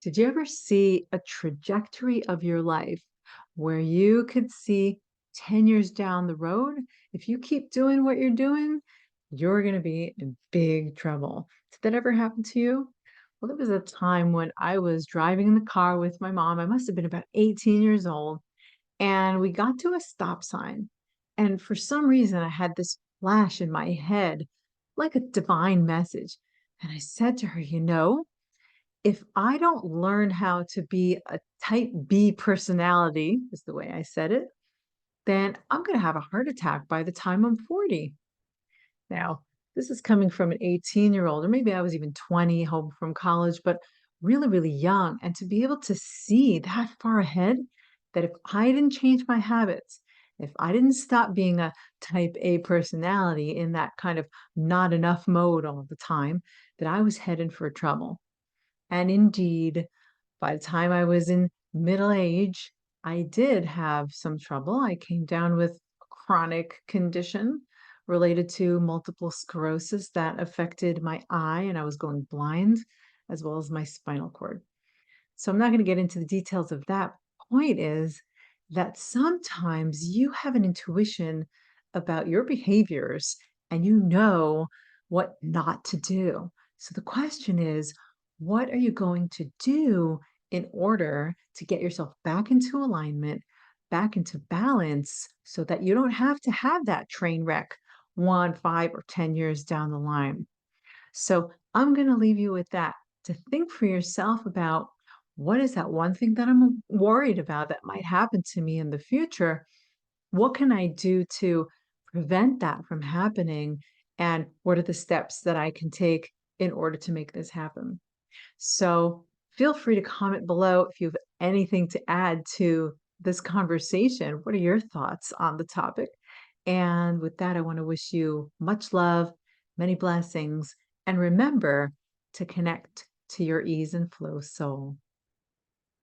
Did you ever see a trajectory of your life where you could see 10 years down the road, if you keep doing what you're doing, you're going to be in big trouble? Did that ever happen to you? Well, there was a time when I was driving in the car with my mom. I must have been about 18 years old, and we got to a stop sign. And for some reason, I had this flash in my head, like a divine message. And I said to her, if I don't learn how to be a type B personality, is the way I said it, then I'm going to have a heart attack by the time I'm 40. Now, this is coming from an 18-year-old, or maybe I was even 20, home from college, but really, really young. And to be able to see that far ahead, that if I didn't change my habits, if I didn't stop being a type A personality in that kind of not enough mode all the time, that I was headed for trouble. And indeed, by the time I was in middle age, I did have some trouble. I came down with a chronic condition related to multiple sclerosis that affected my eye, and I was going blind, as well as my spinal cord. So I'm not going to get into the details of that. Point is that sometimes you have an intuition about your behaviors and you know what not to do. So the question is, what are you going to do in order to get yourself back into alignment, back into balance, so that you don't have to have that train wreck 1, 5, or 10 years down the line? So I'm going to leave you with that to think for yourself about what is that one thing that I'm worried about that might happen to me in the future? What can I do to prevent that from happening? And what are the steps that I can take in order to make this happen? So feel free to comment below if you have anything to add to this conversation. What are your thoughts on the topic? And with that, I want to wish you much love, many blessings, and remember to connect to your ease and flow soul.